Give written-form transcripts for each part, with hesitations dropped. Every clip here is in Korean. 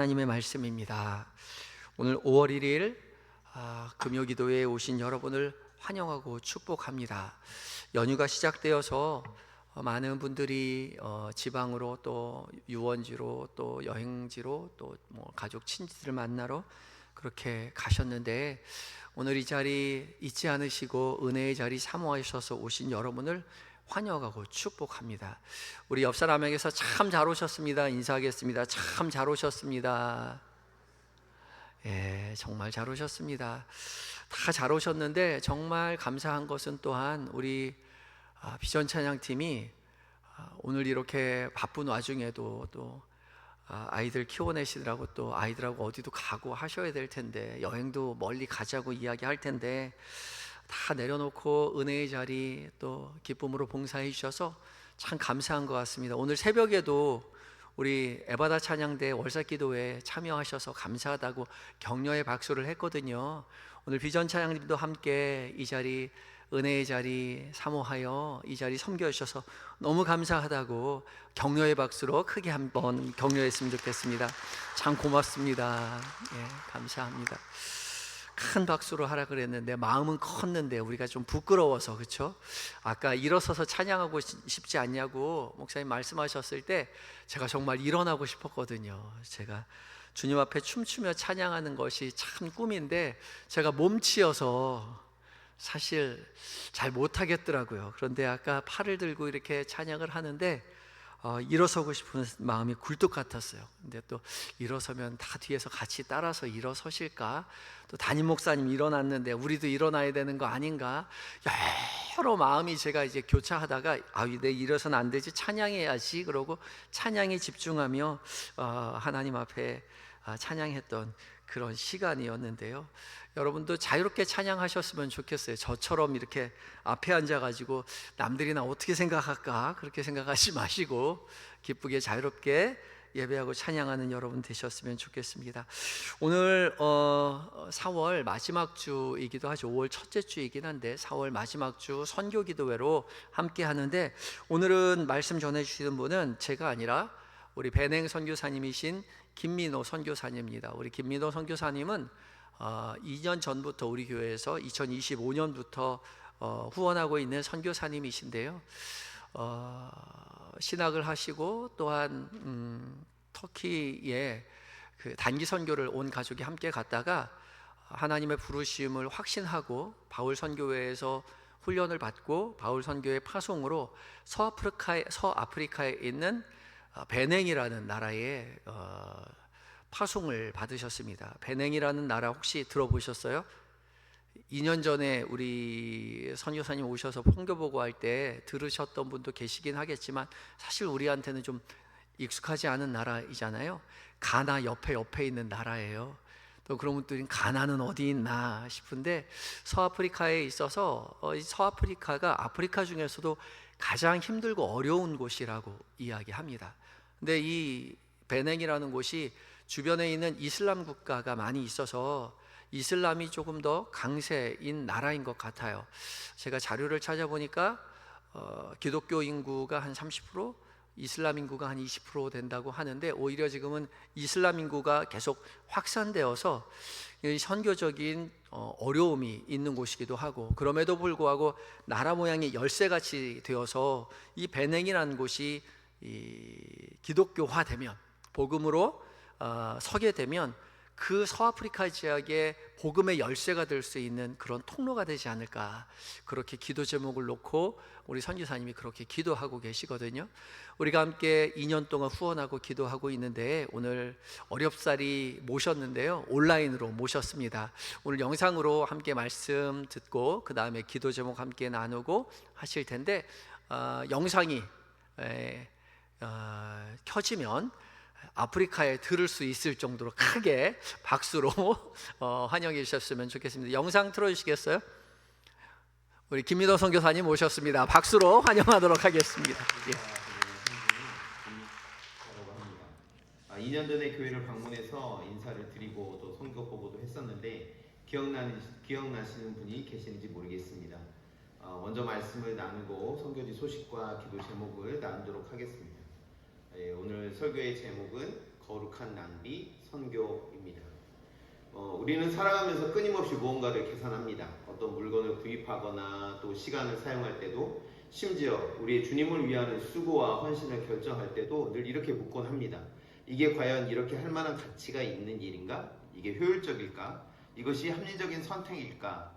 하나님의 말씀입니다. 오늘 5월 1일 금요기도회에 오신 여러분을 환영하고 축복합니다. 연휴가 시작되어서 많은 분들이 지방으로 또 유원지로 또 여행지로 또 뭐 가족 친지들을 만나러 그렇게 가셨는데, 오늘 이 자리 잊지 않으시고 은혜의 자리 사모하셔서 오신 여러분을 환영하고 축복합니다. 우리 옆 사람에게서 참 잘 오셨습니다 인사하겠습니다. 참 잘 오셨습니다. 예, 정말 잘 오셨습니다. 다 잘 오셨는데 정말 감사한 것은 또한 우리 비전 찬양팀이 오늘 이렇게 바쁜 와중에도 또 아이들 키워내시느라고 또 아이들하고 어디도 가고 하셔야 될 텐데, 여행도 멀리 가자고 이야기할 텐데 다 내려놓고 은혜의 자리 또 기쁨으로 봉사해 주셔서 참 감사한 것 같습니다. 오늘 새벽에도 우리 에바다 찬양대 월삭기도회에 참여하셔서 감사하다고 격려의 박수를 했거든요. 오늘 비전 찬양님도 함께 이 자리 은혜의 자리 사모하여 이 자리 섬겨주셔서 너무 감사하다고 격려의 박수로 크게 한번 격려했으면 좋겠습니다. 참 고맙습니다. 예, 감사합니다. 큰 박수로 하라 그랬는데 마음은 컸는데 우리가 좀 부끄러워서, 그렇죠? 아까 일어서서 찬양하고 싶지 않냐고 목사님 말씀하셨을 때 제가 정말 일어나고 싶었거든요. 제가 주님 앞에 춤추며 찬양하는 것이 참 꿈인데 제가 몸치여서 사실 잘 못하겠더라고요. 그런데 아까 팔을 들고 이렇게 찬양을 하는데 일어서고 싶은 마음이 굴뚝 같았어요. 근데 또 일어서면 다 뒤에서 같이 따라서 일어서실까? 또 담임 목사님 일어났는데 우리도 일어나야 되는 거 아닌가? 여러 마음이 제가 이제 교차하다가 내 일어서는 안 되지, 찬양해야지 그러고 찬양에 집중하며 하나님 앞에 찬양했던 그런 시간이었는데요. 여러분도 자유롭게 찬양하셨으면 좋겠어요. 저처럼 이렇게 앞에 앉아가지고 남들이 나 어떻게 생각할까 그렇게 생각하지 마시고 기쁘게 자유롭게 예배하고 찬양하는 여러분 되셨으면 좋겠습니다. 오늘 4월 마지막 주이기도 하죠. 5월 첫째 주이긴 한데 4월 마지막 주 선교기도회로 함께 하는데, 오늘은 말씀 전해주시는 분은 제가 아니라 우리 배냉 선교사님이신 김민호 선교사님입니다. 우리 김민호 선교사님은 2년 전부터 우리 교회에서 2025년부터 후원하고 있는 선교사님이신데요. 신학을 하시고 또한 터키에 그 단기 선교를 온 가족이 함께 갔다가 하나님의 부르심을 확신하고 바울 선교회에서 훈련을 받고 바울 선교의 파송으로 서아프리카에 있는 베냉이라는 나라에 파송을 받으셨습니다. 베냉이라는 나라 혹시 들어보셨어요? 2년 전에 우리 선교사님 오셔서 선교보고 할 때 들으셨던 분도 계시긴 하겠지만 사실 우리한테는 좀 익숙하지 않은 나라이잖아요. 가나 옆에 있는 나라예요. 또 그런 분들은 가나는 어디 있나 싶은데 서아프리카에 있어서 서아프리카가 아프리카 중에서도 가장 힘들고 어려운 곳이라고 이야기합니다. 근데 이 베냉이라는 곳이 주변에 있는 이슬람 국가가 많이 있어서 이슬람이 조금 더 강세인 나라인 것 같아요. 제가 자료를 찾아보니까 기독교 인구가 한 30%, 이슬람 인구가 한 20% 된다고 하는데, 오히려 지금은 이슬람 인구가 계속 확산되어서 선교적인 어려움이 있는 곳이기도 하고, 그럼에도 불구하고 나라 모양이 열쇠같이 되어서 이 베냉이라는 곳이 기독교화되면, 복음으로 서게 되면 그 서아프리카 지역의 복음의 열쇠가 될 수 있는 그런 통로가 되지 않을까, 그렇게 기도 제목을 놓고 우리 선교사님이 그렇게 기도하고 계시거든요. 우리가 함께 2년 동안 후원하고 기도하고 있는데 오늘 어렵사리 모셨는데요, 온라인으로 모셨습니다. 오늘 영상으로 함께 말씀 듣고 그 다음에 기도 제목 함께 나누고 하실 텐데 영상이 켜지면 아프리카에 들을 수 있을 정도로 크게 박수로 환영해 주셨으면 좋겠습니다. 영상 틀어주시겠어요? 우리 김민호 선교사님 모셨습니다. 박수로 환영하도록 하겠습니다. 예. 2년 전에 교회를 방문해서 인사를 드리고 또 선교 보고도 했었는데 기억나시는 분이 계시는지 모르겠습니다. 먼저 말씀을 나누고 선교지 소식과 기도 제목을 나누도록 하겠습니다. 오늘 설교의 제목은 거룩한 낭비 선교입니다. 우리는 살아가면서 끊임없이 무언가를 계산합니다. 어떤 물건을 구입하거나 또 시간을 사용할 때도, 심지어 우리의 주님을 위하는 수고와 헌신을 결정할 때도 늘 이렇게 묻곤 합니다. 이게 과연 이렇게 할 만한 가치가 있는 일인가? 이게 효율적일까? 이것이 합리적인 선택일까?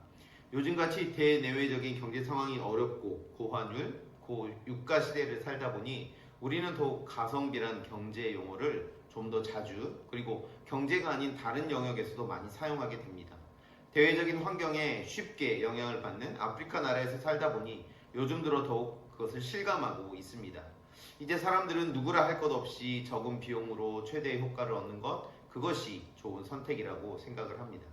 요즘같이 대내외적인 경제 상황이 어렵고 고환율, 고유가 시대를 살다 보니 우리는 더욱 가성비란 경제 용어를 좀 더 자주, 그리고 경제가 아닌 다른 영역에서도 많이 사용하게 됩니다. 대외적인 환경에 쉽게 영향을 받는 아프리카 나라에서 살다 보니 요즘 들어 더욱 그것을 실감하고 있습니다. 이제 사람들은 누구라 할 것 없이 적은 비용으로 최대의 효과를 얻는 것, 그것이 좋은 선택이라고 생각을 합니다.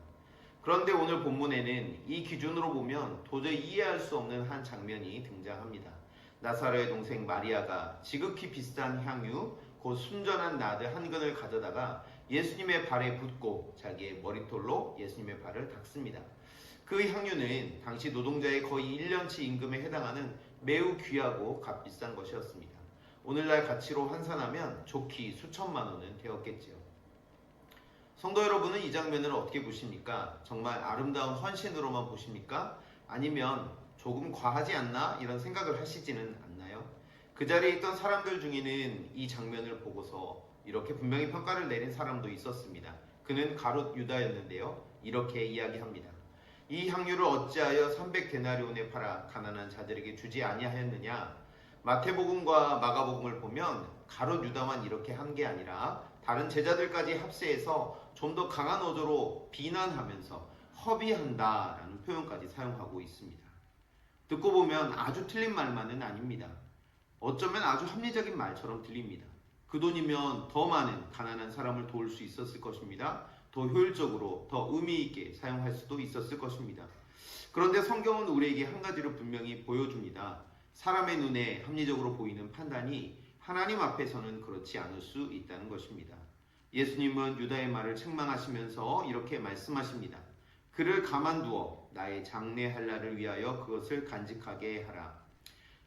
그런데 오늘 본문에는 이 기준으로 보면 도저히 이해할 수 없는 한 장면이 등장합니다. 나사로의 동생 마리아가 지극히 비싼 향유, 곧 순전한 나드 한 근을 가져다가 예수님의 발에 붓고 자기의 머리털로 예수님의 발을 닦습니다. 그 향유는 당시 노동자의 거의 1년치 임금에 해당하는 매우 귀하고 값비싼 것이었습니다. 오늘날 가치로 환산하면 좋기 수천만 원은 되었겠지요. 성도 여러분은 이 장면을 어떻게 보십니까? 정말 아름다운 헌신으로만 보십니까? 아니면 조금 과하지 않나? 이런 생각을 하시지는 않나요? 그 자리에 있던 사람들 중에는 이 장면을 보고서 이렇게 분명히 평가를 내린 사람도 있었습니다. 그는 가룟 유다였는데요. 이렇게 이야기합니다. 이 향유를 어찌하여 300데나리온에 팔아 가난한 자들에게 주지 아니하였느냐? 마태복음과 마가복음을 보면 가룟 유다만 이렇게 한 게 아니라 다른 제자들까지 합세해서 좀 더 강한 어조로 비난하면서 허비한다라는 표현까지 사용하고 있습니다. 듣고 보면 아주 틀린 말만은 아닙니다. 어쩌면 아주 합리적인 말처럼 들립니다. 그 돈이면 더 많은 가난한 사람을 도울 수 있었을 것입니다. 더 효율적으로, 더 의미 있게 사용할 수도 있었을 것입니다. 그런데 성경은 우리에게 한 가지를 분명히 보여줍니다. 사람의 눈에 합리적으로 보이는 판단이 하나님 앞에서는 그렇지 않을 수 있다는 것입니다. 예수님은 유다의 말을 책망하시면서 이렇게 말씀하십니다. 그를 가만두어 나의 장래할 날을 위하여 그것을 간직하게 하라.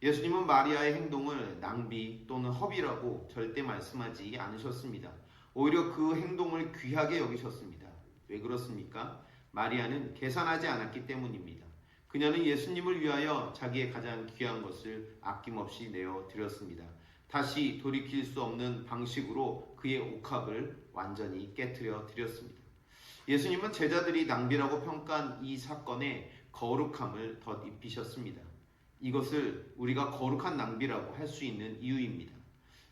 예수님은 마리아의 행동을 낭비 또는 허비라고 절대 말씀하지 않으셨습니다. 오히려 그 행동을 귀하게 여기셨습니다. 왜 그렇습니까? 마리아는 계산하지 않았기 때문입니다. 그녀는 예수님을 위하여 자기의 가장 귀한 것을 아낌없이 내어 드렸습니다. 다시 돌이킬 수 없는 방식으로 그의 옥합을 완전히 깨트려 드렸습니다. 예수님은 제자들이 낭비라고 평가한 이 사건에 거룩함을 덧입히셨습니다. 이것을 우리가 거룩한 낭비라고 할 수 있는 이유입니다.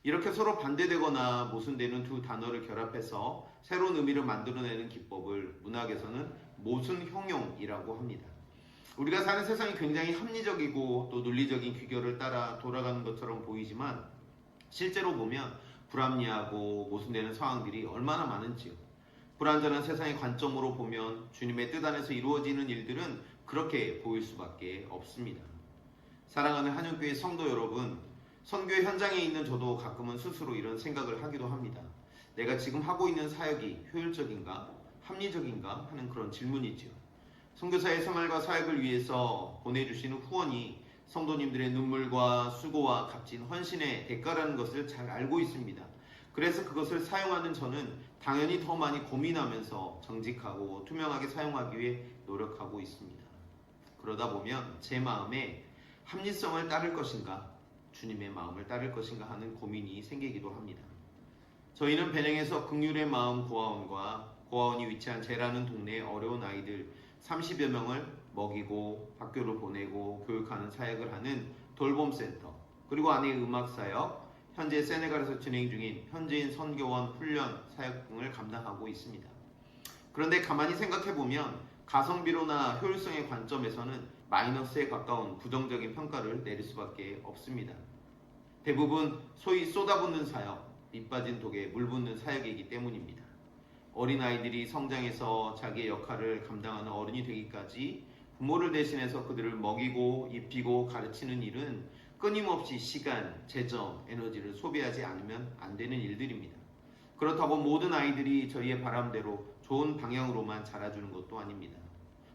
이렇게 서로 반대되거나 모순되는 두 단어를 결합해서 새로운 의미를 만들어내는 기법을 문학에서는 모순형용이라고 합니다. 우리가 사는 세상이 굉장히 합리적이고 또 논리적인 규결을 따라 돌아가는 것처럼 보이지만 실제로 보면 불합리하고 모순되는 상황들이 얼마나 많은지요. 불완전한 세상의 관점으로 보면 주님의 뜻 안에서 이루어지는 일들은 그렇게 보일 수밖에 없습니다. 사랑하는 한영교회 성도 여러분, 선교의 현장에 있는 저도 가끔은 스스로 이런 생각을 하기도 합니다. 내가 지금 하고 있는 사역이 효율적인가? 합리적인가? 하는 그런 질문이지요. 선교사의 생활과 사역을 위해서 보내주시는 후원이 성도님들의 눈물과 수고와 값진 헌신의 대가라는 것을 잘 알고 있습니다. 그래서 그것을 사용하는 저는 당연히 더 많이 고민하면서 정직하고 투명하게 사용하기 위해 노력하고 있습니다. 그러다 보면 제 마음에 합리성을 따를 것인가, 주님의 마음을 따를 것인가 하는 고민이 생기기도 합니다. 저희는 베냉에서 긍휼의 마음 고아원과 고아원이 위치한 제라는 동네의 어려운 아이들 30여 명을 먹이고 학교를 보내고 교육하는 사역을 하는 돌봄센터, 그리고 안에 음악사역, 현재 세네갈에서 진행 중인 현지인 선교원 훈련 사역 등을 감당하고 있습니다. 그런데 가만히 생각해보면 가성비로나 효율성의 관점에서는 마이너스에 가까운 부정적인 평가를 내릴 수밖에 없습니다. 대부분 소위 쏟아붓는 사역, 밑빠진 독에 물 붓는 사역이기 때문입니다. 어린아이들이 성장해서 자기의 역할을 감당하는 어른이 되기까지 부모를 대신해서 그들을 먹이고 입히고 가르치는 일은 끊임없이 시간, 재정, 에너지를 소비하지 않으면 안 되는 일들입니다. 그렇다고 모든 아이들이 저희의 바람대로 좋은 방향으로만 자라주는 것도 아닙니다.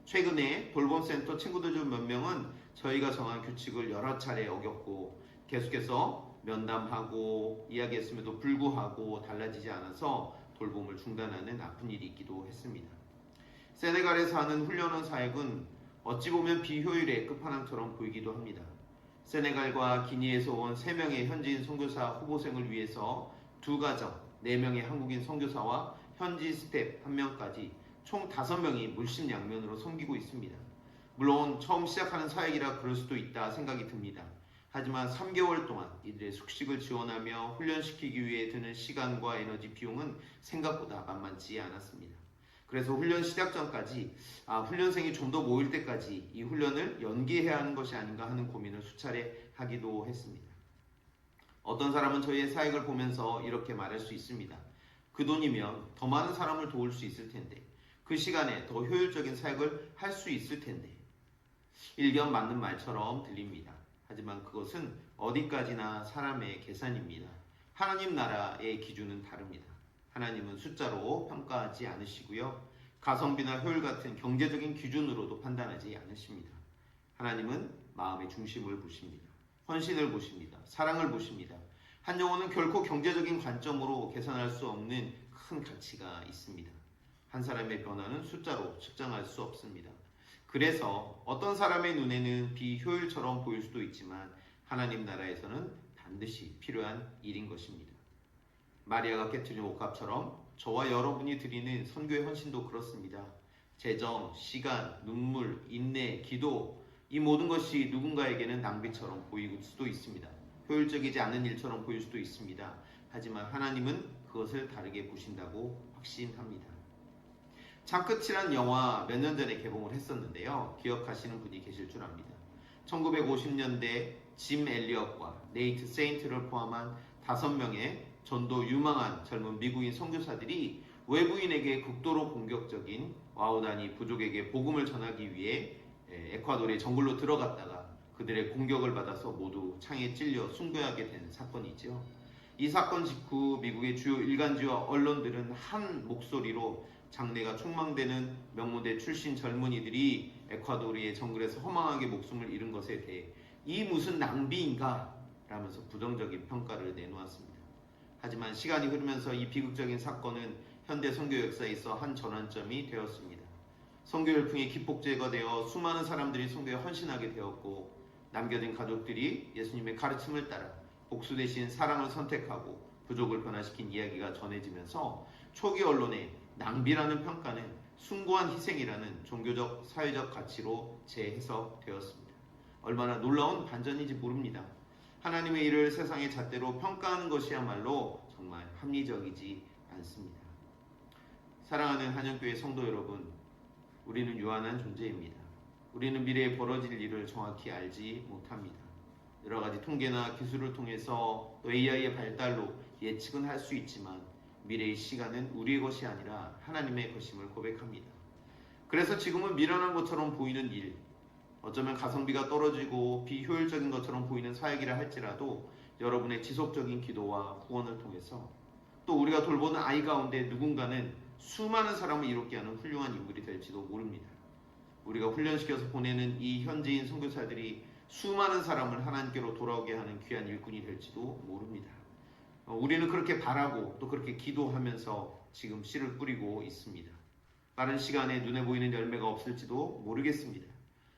최근에 돌봄센터 친구들 중 몇 명은 저희가 정한 규칙을 여러 차례 어겼고 계속해서 면담하고 이야기했음에도 불구하고 달라지지 않아서 돌봄을 중단하는 아픈 일이 있기도 했습니다. 세네갈에서 하는 훈련원 사역은 어찌 보면 비효율의 끝판왕처럼 보이기도 합니다. 세네갈과 기니에서 온 3명의 현지인 선교사 후보생을 위해서 2가정, 4명의 한국인 선교사와 현지 스텝 1명까지 총 5명이 물심양면으로 섬기고 있습니다. 물론 처음 시작하는 사역이라 그럴 수도 있다 생각이 듭니다. 하지만 3개월 동안 이들의 숙식을 지원하며 훈련시키기 위해 드는 시간과 에너지 비용은 생각보다 만만치 않았습니다. 그래서 훈련 시작 전까지 훈련생이 좀 더 모일 때까지 이 훈련을 연기해야 하는 것이 아닌가 하는 고민을 수차례 하기도 했습니다. 어떤 사람은 저희의 사역을 보면서 이렇게 말할 수 있습니다. 그 돈이면 더 많은 사람을 도울 수 있을 텐데, 그 시간에 더 효율적인 사역을 할 수 있을 텐데. 일견 맞는 말처럼 들립니다. 하지만 그것은 어디까지나 사람의 계산입니다. 하나님 나라의 기준은 다릅니다. 하나님은 숫자로 평가하지 않으시고요. 가성비나 효율 같은 경제적인 기준으로도 판단하지 않으십니다. 하나님은 마음의 중심을 보십니다. 헌신을 보십니다. 사랑을 보십니다. 한 영혼은 결코 경제적인 관점으로 계산할 수 없는 큰 가치가 있습니다. 한 사람의 변화는 숫자로 측정할 수 없습니다. 그래서 어떤 사람의 눈에는 비효율처럼 보일 수도 있지만 하나님 나라에서는 반드시 필요한 일인 것입니다. 마리아가 깨트린 옷값처럼 저와 여러분이 드리는 선교의 헌신도 그렇습니다. 재정, 시간, 눈물, 인내, 기도, 이 모든 것이 누군가에게는 낭비처럼 보일 수도 있습니다. 효율적이지 않은 일처럼 보일 수도 있습니다. 하지만 하나님은 그것을 다르게 보신다고 확신합니다. 창끝이란 영화 몇 년 전에 개봉을 했었는데요. 기억하시는 분이 계실 줄 압니다. 1950년대 짐 엘리엇과 네이트 세인트를 포함한 5명의 전도 유망한 젊은 미국인 선교사들이 외부인에게 극도로 공격적인 와우다니 부족에게 복음을 전하기 위해 에콰도르의 정글로 들어갔다가 그들의 공격을 받아서 모두 창에 찔려 순교하게 된 사건이죠. 이 사건 직후 미국의 주요 일간지와 언론들은 한 목소리로 장래가 촉망되는 명문대 출신 젊은이들이 에콰도르의 정글에서 허망하게 목숨을 잃은 것에 대해 이 무슨 낭비인가 라면서 부정적인 평가를 내놓았습니다. 하지만 시간이 흐르면서 이 비극적인 사건은 현대 선교 역사에 있어 한 전환점이 되었습니다. 선교 열풍이 기폭제가 되어 수많은 사람들이 선교에 헌신하게 되었고 남겨진 가족들이 예수님의 가르침을 따라 복수 대신 사랑을 선택하고 부족을 변화시킨 이야기가 전해지면서 초기 언론의 낭비라는 평가는 숭고한 희생이라는 종교적 사회적 가치로 재해석되었습니다. 얼마나 놀라운 반전인지 모릅니다. 하나님의 일을 세상의 잣대로 평가하는 것이야말로 정말 합리적이지 않습니다. 사랑하는 한영교회 성도 여러분, 우리는 유한한 존재입니다. 우리는 미래에 벌어질 일을 정확히 알지 못합니다. 여러 가지 통계나 기술을 통해서 또 AI의 발달로 예측은 할 수 있지만 미래의 시간은 우리의 것이 아니라 하나님의 것임을 고백합니다. 그래서 지금은 미련한 것처럼 보이는 일, 어쩌면 가성비가 떨어지고 비효율적인 것처럼 보이는 사역이라 할지라도 여러분의 지속적인 기도와 후원을 통해서 또 우리가 돌보는 아이 가운데 누군가는 수많은 사람을 이롭게 하는 훌륭한 인물이 될지도 모릅니다. 우리가 훈련시켜서 보내는 이 현지인 선교사들이 수많은 사람을 하나님께로 돌아오게 하는 귀한 일꾼이 될지도 모릅니다. 우리는 그렇게 바라고 또 그렇게 기도하면서 지금 씨를 뿌리고 있습니다. 빠른 시간에 눈에 보이는 열매가 없을지도 모르겠습니다.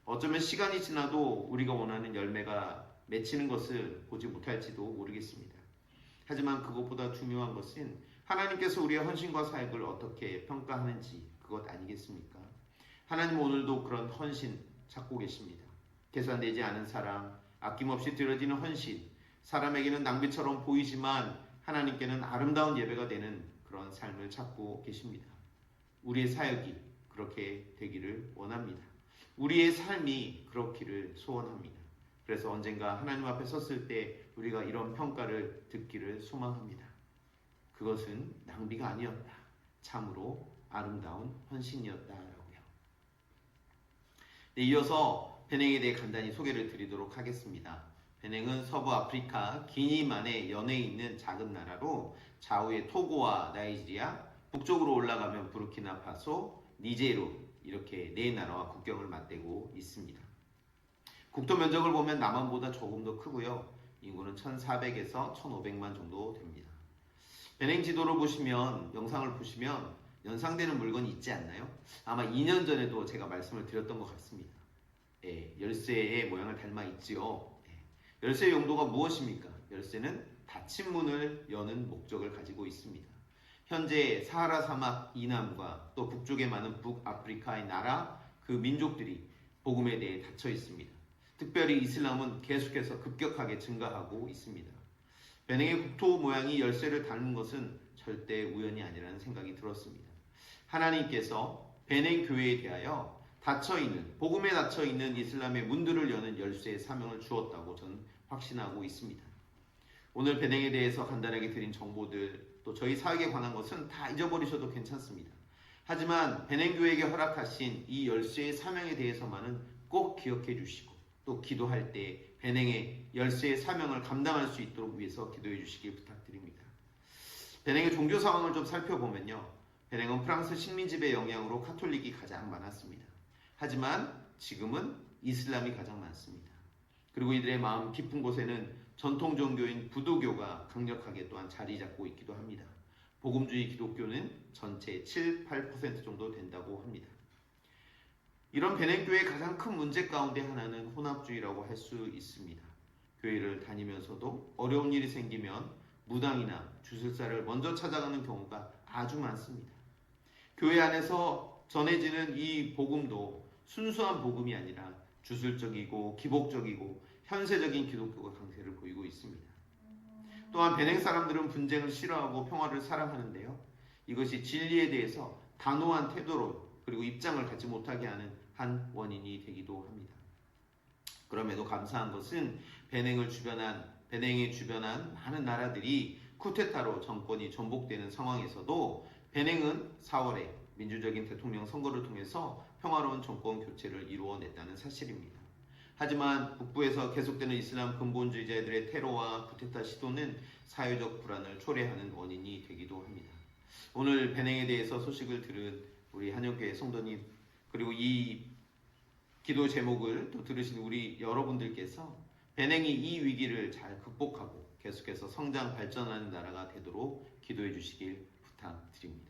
어쩌면 시간이 지나도 우리가 원하는 열매가 맺히는 것을 보지 못할지도 모르겠습니다. 하지만 그것보다 중요한 것은 하나님께서 우리의 헌신과 사역을 어떻게 평가하는지 그것 아니겠습니까? 하나님 오늘도 그런 헌신 찾고 계십니다. 계산되지 않은 사랑, 아낌없이 드려지는 헌신, 사람에게는 낭비처럼 보이지만 하나님께는 아름다운 예배가 되는 그런 삶을 찾고 계십니다. 우리의 사역이 그렇게 되기를 원합니다. 우리의 삶이 그렇기를 소원합니다. 그래서 언젠가 하나님 앞에 섰을 때 우리가 이런 평가를 듣기를 소망합니다. 그것은 낭비가 아니었다. 참으로 아름다운 헌신이었다라고요. 네, 이어서 베냉에 대해 간단히 소개를 드리도록 하겠습니다. 베냉은 서부 아프리카 기니만의 연해에 있는 작은 나라로 좌우에 토고와 나이지리아, 북쪽으로 올라가면 부르키나파소, 니제르 이렇게 4나라와 국경을 맞대고 있습니다. 국토 면적을 보면 남한보다 조금 더 크고요. 인구는 1,400에서 1,500만 정도 됩니다. 베냉 지도를 보시면, 영상을 보시면 연상되는 물건이 있지 않나요? 아마 2년 전에도 제가 말씀을 드렸던 것 같습니다. 예, 열쇠의 모양을 닮아 있지요. 예, 열쇠의 용도가 무엇입니까? 열쇠는 닫힌 문을 여는 목적을 가지고 있습니다. 현재 사하라 사막 이남과 또 북쪽에 많은 북아프리카의 나라 그 민족들이 복음에 대해 닫혀 있습니다. 특별히 이슬람은 계속해서 급격하게 증가하고 있습니다. 베냉의 국토 모양이 열쇠를 닮은 것은 절대 우연이 아니라는 생각이 들었습니다. 하나님께서 베냉 교회에 대하여 닫혀있는, 복음에 닫혀있는 이슬람의 문들을 여는 열쇠의 사명을 주었다고 저는 확신하고 있습니다. 오늘 베냉에 대해서 간단하게 드린 정보들, 또 저희 사역에 관한 것은 다 잊어버리셔도 괜찮습니다. 하지만 베냉 교회에게 허락하신 이 열쇠의 사명에 대해서만은 꼭 기억해 주시고, 또 기도할 때 베냉의 열쇠의 사명을 감당할 수 있도록 위해서 기도해 주시길 부탁드립니다. 베냉의 종교 상황을 좀 살펴보면요, 베냉은 프랑스 식민지배 영향으로 카톨릭이 가장 많았습니다. 하지만 지금은 이슬람이 가장 많습니다. 그리고 이들의 마음 깊은 곳에는 전통 종교인 부도교가 강력하게 또한 자리 잡고 있기도 합니다. 복음주의 기독교는 전체 7, 8% 정도 된다고 합니다. 이런 베냉교회의 가장 큰 문제 가운데 하나는 혼합주의라고 할 수 있습니다. 교회를 다니면서도 어려운 일이 생기면 무당이나 주술사를 먼저 찾아가는 경우가 아주 많습니다. 교회 안에서 전해지는 이 복음도 순수한 복음이 아니라 주술적이고 기복적이고 현세적인 기독교가 강세를 보이고 있습니다. 또한 베냉 사람들은 분쟁을 싫어하고 평화를 사랑하는데요, 이것이 진리에 대해서 단호한 태도로 그리고 입장을 갖지 못하게 하는 한 원인이 되기도 합니다. 그럼에도 감사한 것은 베냉에 주변한 많은 나라들이 쿠데타로 정권이 전복되는 상황에서도 베냉은 4월에 민주적인 대통령 선거를 통해서 평화로운 정권 교체를 이루어냈다는 사실입니다. 하지만 북부에서 계속되는 이슬람 근본주의자들의 테러와 쿠데타 시도는 사회적 불안을 초래하는 원인이 되기도 합니다. 오늘 베냉에 대해서 소식을 들은 우리 한영교회 성도님, 그리고 이 기도 제목을 또 들으신 우리 여러분들께서 베냉이 이 위기를 잘 극복하고 계속해서 성장 발전하는 나라가 되도록 기도해 주시길 부탁드립니다.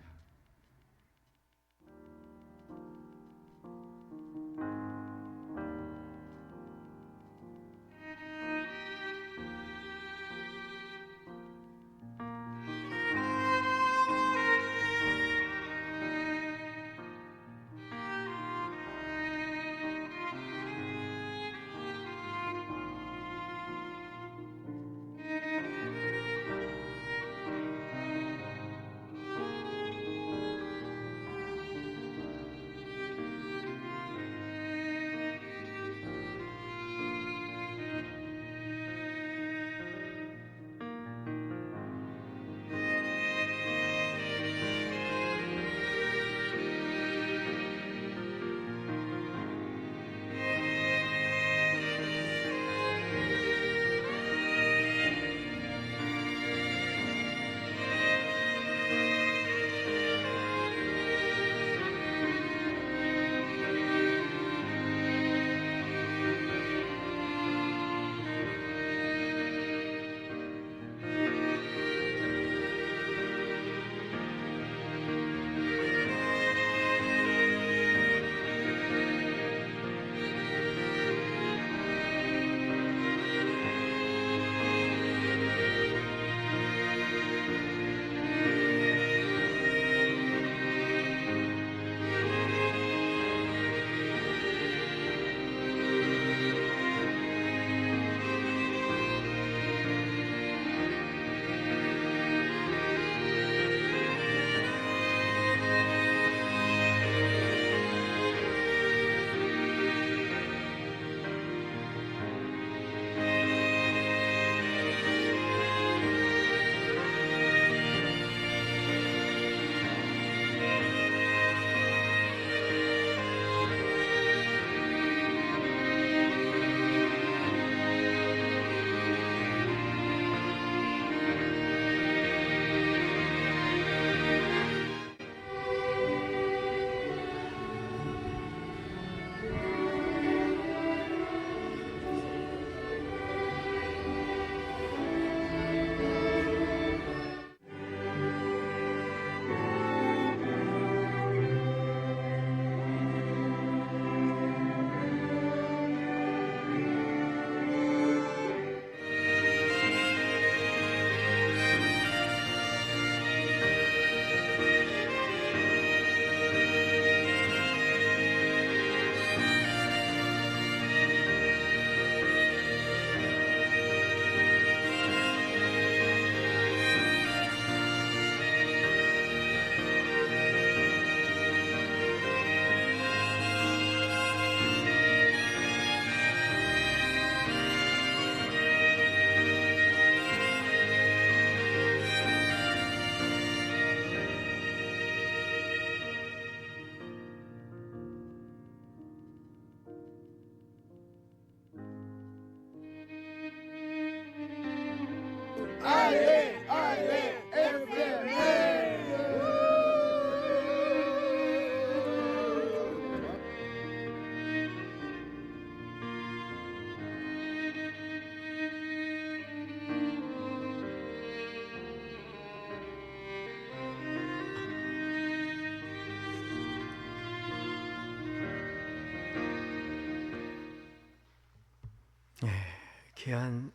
귀한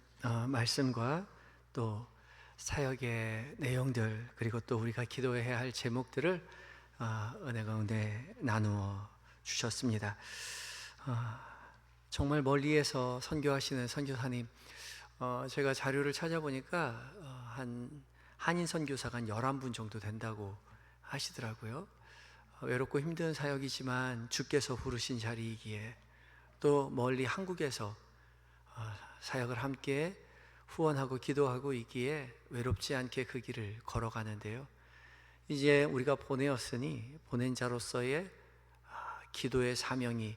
말씀과 또 사역의 내용들, 그리고 또 우리가 기도해야 할 제목들을 은혜 가운데 나누어 주셨습니다. 정말 멀리에서 선교하시는 선교사님, 제가 자료를 찾아보니까 한인 선교사가 한 11분 정도 된다고 하시더라고요. 외롭고 힘든 사역이지만 주께서 부르신 자리이기에, 또 멀리 한국에서 사역을 함께 후원하고 기도하고 있기에 외롭지 않게 그 길을 걸어가는데요, 이제 우리가 보내었으니 보낸 자로서의 기도의 사명이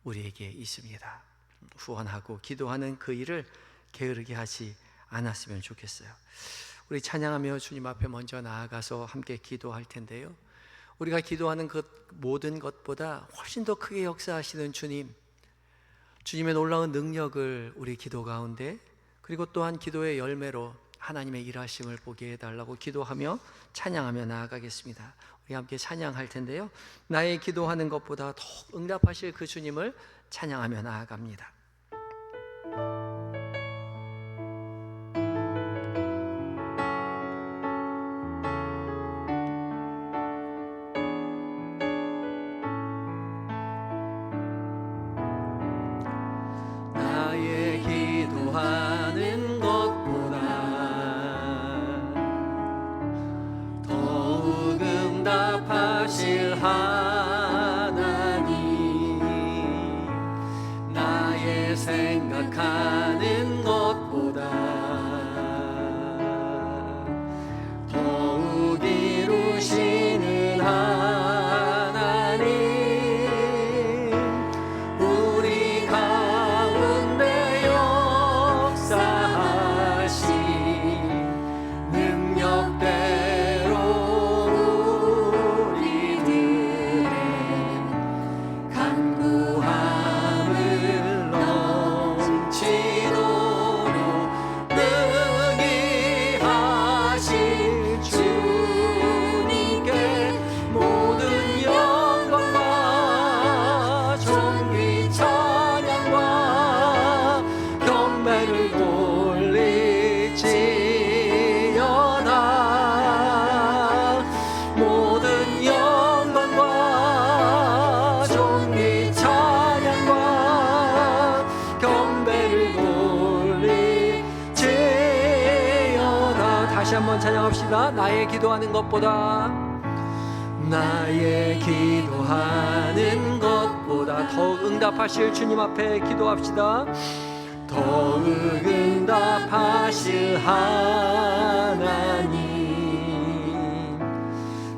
우리에게 있습니다. 후원하고 기도하는 그 일을 게으르게 하지 않았으면 좋겠어요. 우리 찬양하며 주님 앞에 먼저 나아가서 함께 기도할 텐데요, 우리가 기도하는 것 모든 것보다 훨씬 더 크게 역사하시는 주님, 주님의 놀라운 능력을 우리 기도 가운데, 그리고 또한 기도의 열매로 하나님의 일하심을 보게 해달라고 기도하며 찬양하며 나아가겠습니다. 우리 함께 찬양할 텐데요, 나의 기도하는 것보다 더욱 응답하실 그 주님을 찬양하며 나아갑니다. 나의 기도하는 것보다 더욱 응답하실 하나님, 나의 생각하는 것보다 더욱 이루시는 하나님, 우리 가운데 역사하신 능력대로 우리들의 간구함을 넘치도록 능히 하신 주님께 모든 영광과 존귀 찬양과 경배를 돌리지어다. 모든 영광과 존귀 찬양과 경배를 돌리지어다. 다시 한번 찬양합시다. 나의 기도하는 것보다, 나의 기도하는 것보다 더욱 응답하실 주님 앞에 기도합시다. 더욱 응답하실 하나님,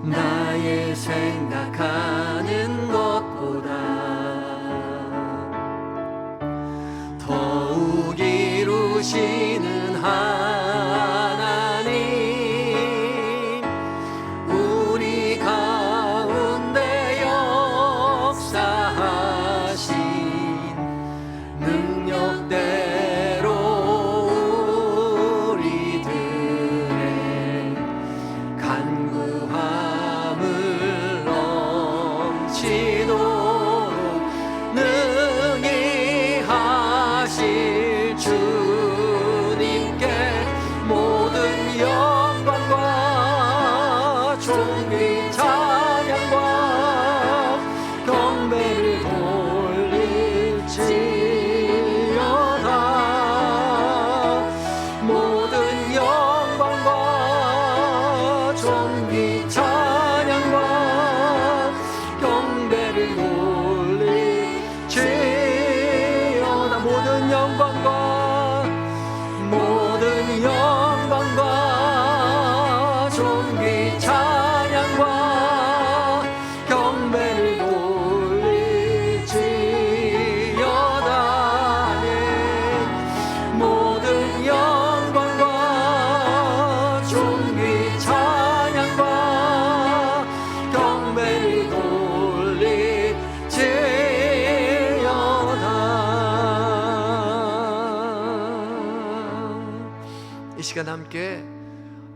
나의 생각하는 것보다 더욱 이루시는 하나님, 우리 가운데 역사하신 능력대로 우리들의 간구함을 넘치도록 능히 하실 주님께 모든 영광과 존귀 찬양과 경배를 돌릴지어다. 모든 영광과 존귀 찬양과 경배를 돌릴지어다. 모든 영광과 모든 영광과 존귀 찬양과 경배를 돌릴지어다. 모든 영광과 존귀 찬양과 경배를 돌릴지어다. 이 시간 함께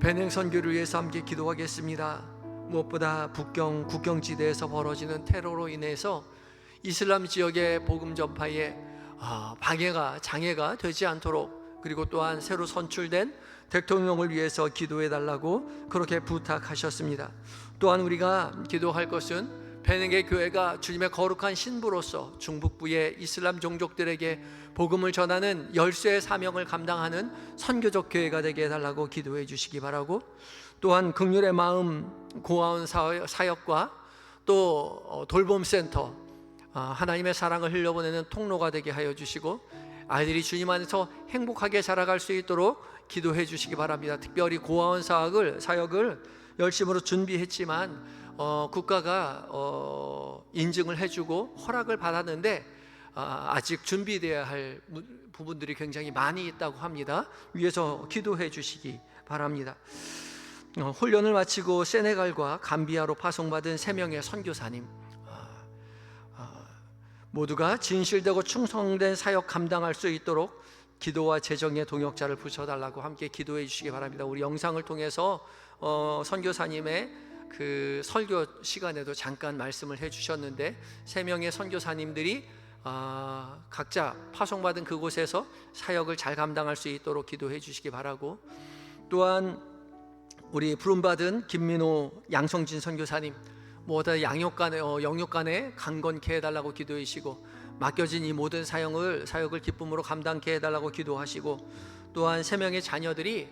베냉 선교를 위해서 함께 기도하겠습니다. 무엇보다 국경지대에서 벌어지는 테러로 인해서 이슬람 지역의 복음 전파에 방해가 장애가 되지 않도록, 그리고 또한 새로 선출된 대통령을 위해서 기도해 달라고 그렇게 부탁하셨습니다. 또한 우리가 기도할 것은 베네게 교회가 주님의 거룩한 신부로서 중북부의 이슬람 종족들에게 복음을 전하는 열쇠의 사명을 감당하는 선교적 교회가 되게 해달라고 기도해 주시기 바라고, 또한 긍휼의 마음 고아원 사역과 또 돌봄센터, 하나님의 사랑을 흘려보내는 통로가 되게 하여 주시고, 아이들이 주님 안에서 행복하게 자라갈 수 있도록 기도해 주시기 바랍니다. 특별히 고아원 사역을 열심으로 준비했지만 국가가 인증을 해주고 허락을 받았는데 아직 준비되어야 할 부분들이 굉장히 많이 있다고 합니다. 위에서 기도해 주시기 바랍니다. 훈련을 마치고 세네갈과 감비아로 파송받은 3명의 선교사님, 모두가 진실되고 충성된 사역 감당할 수 있도록 기도와 재정의 동역자를 붙여달라고 함께 기도해 주시기 바랍니다. 우리 영상을 통해서 선교사님의 그 설교 시간에도 잠깐 말씀을 해주셨는데, 3명의 선교사님들이 각자 파송받은 그곳에서 사역을 잘 감당할 수 있도록 기도해 주시기 바라고, 또한 우리 부름받은 김민호, 양성진 선교사님, 모두 영육간에 강건케 해달라고 기도해 주시고, 맡겨진 이 모든 사역을 기쁨으로 감당케 해달라고 기도하시고, 또한 3명의 자녀들이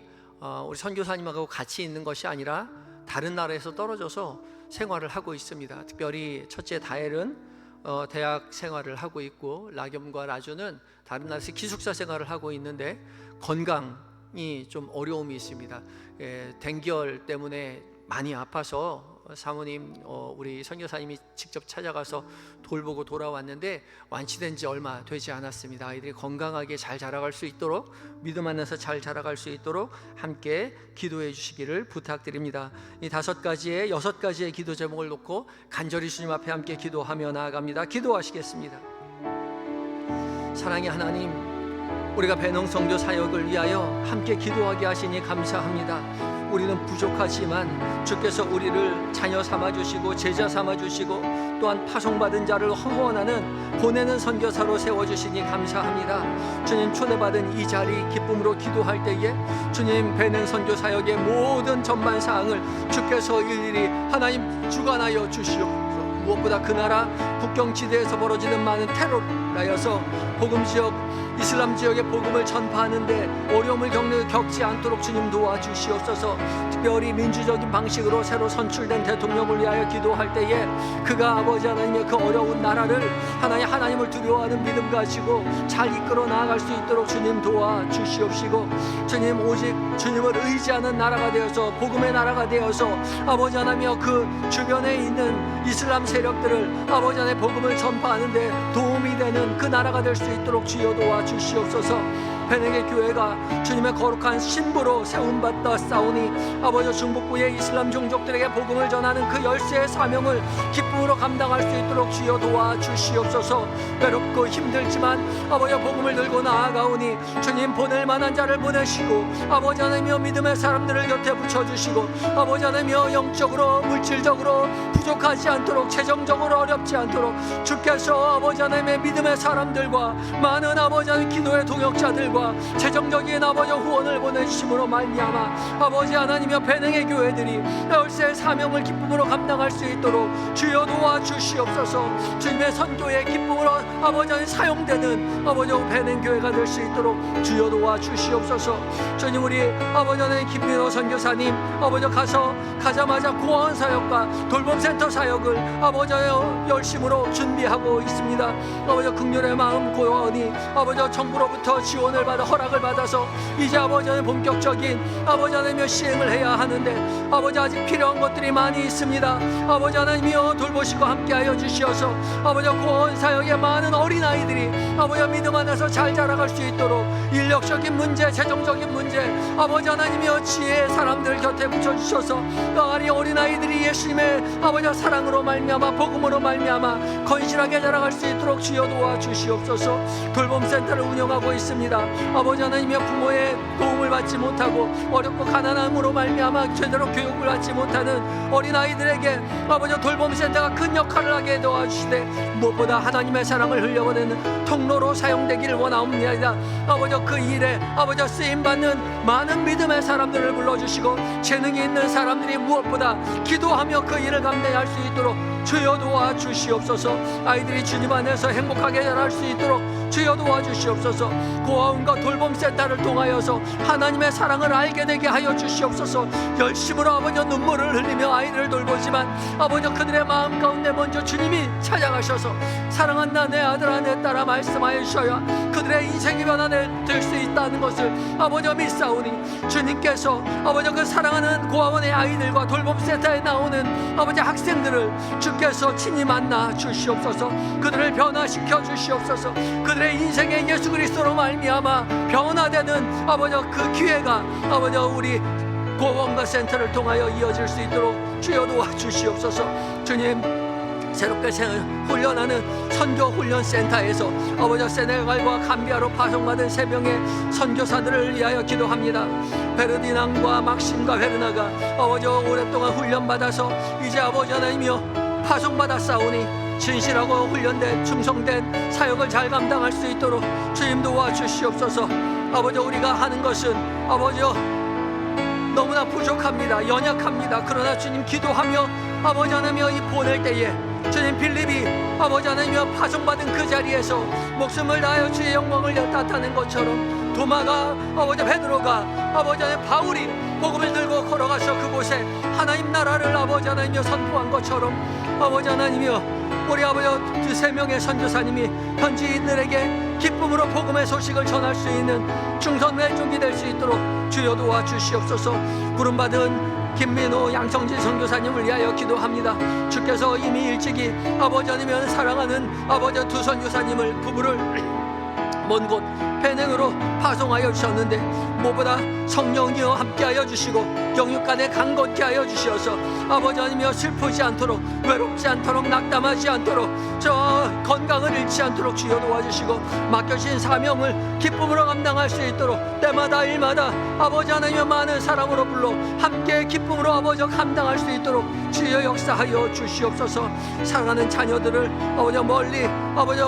우리 선교사님하고 같이 있는 것이 아니라 다른 나라에서 떨어져서 생활을 하고 있습니다. 특별히 첫째 다엘은 대학 생활을 하고 있고, 라겸과 라주는 다른 나라에서 기숙사 생활을 하고 있는데 건강이 좀 어려움이 있습니다. dengue 때문에 많이 아파서 사모님, 우리 선교사님이 직접 찾아가서 돌보고 돌아왔는데 완치된 지 얼마 되지 않았습니다. 아이들이 건강하게 잘 자라갈 수 있도록, 믿음 안에서 잘 자라갈 수 있도록 함께 기도해 주시기를 부탁드립니다. 이 6가지의 기도 제목을 놓고 간절히 주님 앞에 함께 기도하며 나아갑니다. 기도하시겠습니다. 사랑의 하나님, 우리가 배농 선교 사역을 위하여 함께 기도하게 하시니 감사합니다. 우리는 부족하지만 주께서 우리를 자녀 삼아주시고 제자 삼아주시고, 또한 파송받은 자를 허원하는 보내는 선교사로 세워주시니 감사합니다. 주님, 초대받은 이 자리 기쁨으로 기도할 때에 주님, 배는 선교 사역의 모든 전반 사항을 주께서 일일이 하나님 주관하여 주시옵소서. 무엇보다 그 나라 국경지대에서 벌어지는 많은 테러로 인하여서 복음지역, 이슬람 지역의 복음을 전파하는데 어려움을 겪지 않도록 주님 도와주시옵소서. 특별히 민주적인 방식으로 새로 선출된 대통령을 위하여 기도할 때에 그가 아버지 하나님의 그 어려운 나라를 하나님을 두려워하는 믿음 가지고 잘 이끌어 나아갈 수 있도록 주님 도와주시옵시고, 주님, 오직 주님을 의지하는 나라가 되어서, 복음의 나라가 되어서 아버지 하나님의 그 주변에 있는 이슬람 세력들을 아버지 하나님의 복음을 전파하는데 도움이 되는 그 나라가 될 수 있도록 주여 도와주시옵소서. 베네게 교회가 주님의 거룩한 신부로 세움받다 싸우니 아버지 중북부의 이슬람 종족들에게 복음을 전하는 그 열쇠의 사명을 기쁨으로 감당할 수 있도록 주여 도와주시옵소서. 외롭고 힘들지만 아버지 복음을 들고 나아가오니 주님, 보낼 만한 자를 보내시고 아버지 하나님이여 믿음의 사람들을 곁에 붙여주시고, 아버지 하나님이여 영적으로 물질적으로 부족하지 않도록, 재정적으로 어렵지 않도록 주께서 아버지 하나님의 믿음의 사람들과 많은 아버지 하나님 기도의 동역자들과 재정적인 아버지 후원을 보내주심으로 말미암아 아버지 하나님이여 베네게 교회들이 열쇠의 사명을 기쁨으로 감당할 수 있도록 주여 도와주시옵소서. 주님의 선교의 기쁨으로 아버지 하나님 사용되는 아버지 베네게 교회가 될 수 있도록 주여 도와주시옵소서. 주님, 우리 아버지 하나님 김민호 선교사님 아버지 가자마자 고아원 사역과 돌봄센터 사역을 아버지 열심으로 준비하고 있습니다. 아버지 긍휼의 마음 고아원이 아버지 정부로부터 지원을 받아 허락을 받아서 이제 아버지 하나님 본격적인 아버지 하나님의 시행을 해야 하는데 아버지 아직 필요한 것들이 많이 있습니다. 아버지 하나님이여 돌보시고 함께하여 주시어서 아버지 고아원 사역의 많은 어린아이들이 아버지 믿음 안에서 잘 자라갈 수 있도록 인력적인 문제, 재정적인 문제 아버지 하나님이여 지혜의 사람들 곁에 붙여주셔서 아리 어린아이들이 예수님의 아버지 사랑으로 말미암아 복음으로 말미암아 건실하게 자라갈 수 있도록 주여 도와주시옵소서. 돌봄센터를 운영하고 있습니다. 아버지 하나님의 부모의 도움을 받지 못하고 어렵고 가난함으로 말미암아 제대로 교육을 받지 못하는 어린아이들에게 아버지 돌봄센터가 큰 역할을 하게 도와주시되 무엇보다 하나님의 사랑을 흘려보내는 통로로 사용되기를 원하옵나이다. 아버지 그 일에 아버지 쓰임받는 많은 믿음의 사람들을 불러주시고 재능이 있는 사람들이 무엇보다 기도하며 그 일을 감당할 수 있도록 주여 도와주시옵소서. 아이들이 주님 안에서 행복하게 자랄 수 있도록 주여 도와주시옵소서. 고아원과 돌봄센터를 통하여서 하나님의 사랑을 알게 되게 하여 주시옵소서. 열심으로 아버지 눈물을 흘리며 아이들을 돌보지만 아버지 그들의 마음 가운데 먼저 주님이 찾아가셔서 사랑한다 내 아들아 내 딸아 말씀하여 주셔야 그들의 인생이 변화될 수 있다는 것을 아버지 믿사오니 주님께서 아버지 그 사랑하는 고아원의 아이들과 돌봄센터에 나오는 아버지 학생들을 주께서 친히 만나 주시옵소서. 그들을 변화시켜 주시옵소서. 그들의 인생에 예수 그리스도로 말미암아 변화되는 아버지 그 기회가 아버지 우리 고아원과 센터를 통하여 이어질 수 있도록 주여 도와주시옵소서. 주님 새롭게 훈련하는 선교 훈련 센터에서 아버지 세네갈과 감비아로 파송받은 3명의 선교사들을 위하여 기도합니다. 베르디난과 막심과 베르나가 아버지 오랫동안 훈련받아서 이제 아버지 하나님이여 파송받았사오니 진실하고 훈련된 충성된 사역을 잘 감당할 수 있도록 주님 도와주시옵소서. 아버지 우리가 하는 것은 아버지 너무나 부족합니다. 연약합니다. 그러나 주님 기도하며 아버지 하나님이여 이 보낼 때에 주님 빌립이 아버지 하나님이여 파송받은 그 자리에서 목숨을 다하여 주의 영광을 나타낸 것처럼 도마가 아버지 베드로가 아버지 하나님 바울이 복음을 들고 걸어가서 그곳에 하나님 나라를 아버지 하나님이여 선포한 것처럼 아버지 하나님이여 우리 아버지 그 3명의 선교사님이 현지인들에게 기쁨으로 복음의 소식을 전할 수 있는 충성된 종이 될 수 있도록 주여 도와주시옵소서. 부름받은 김민호 양성진 선교사님을 위하여 기도합니다. 주께서 이미 일찍이 아버지 하나님을 사랑하는 아버지 2 선교사님을 부부를 먼 곳 배냉으로 파송하여 주셨는데 무엇보다 성령이여 함께하여 주시고 영육간에 강건케 하여 주시어서 아버지 하나님이여 슬프지 않도록 외롭지 않도록 낙담하지 않도록 저 건강을 잃지 않도록 주여 도와주시고 맡겨진 사명을 기쁨으로 감당할 수 있도록 때마다 일마다 아버지 하나님의 많은 사람으로 불러 함께 기쁨으로 아버지 감당할 수 있도록 주여 역사하여 주시옵소서. 사랑하는 자녀들을 아버지 멀리 아버지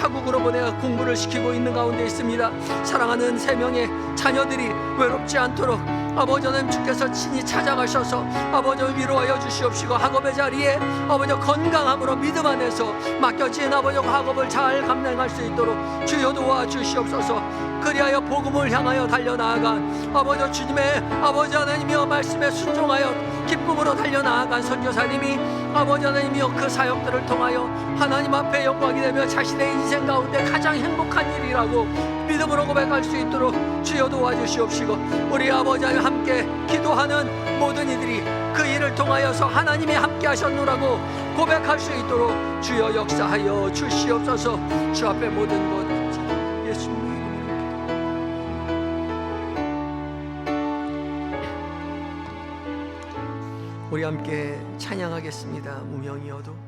타국으로 보내어 공부를 시키고 있는 가운데 있습니다. 사랑하는 3명의 자녀들이 외롭지 않도록 아버지 하나님 주께서 친히 찾아가셔서 아버지를 위로하여 주시옵시고 학업의 자리에 아버지 건강함으로 믿음 안에서 맡겨진 아버지 학업을 잘 감당할 수 있도록 주여 도와주시옵소서. 그리하여 복음을 향하여 달려나아간 아버지 주님의 아버지 하나님이여 말씀에 순종하여 기쁨으로 달려나아간 선교사님이 아버지 하나님이여 그 사역들을 통하여 하나님 앞에 영광이 되며 자신의 인생 가운데 가장 행복한 일이라고 믿음으로 고백할 수 있도록 주여 도와주시옵시고 우리 아버지 하나님 함께 기도하는 모든 이들이 그 일을 통하여서 하나님이 함께 하셨노라고 고백할 수 있도록 주여 역사하여 주시옵소서. 주 앞에 모든 것 예수님 우리 함께 찬양하겠습니다. 무명이어도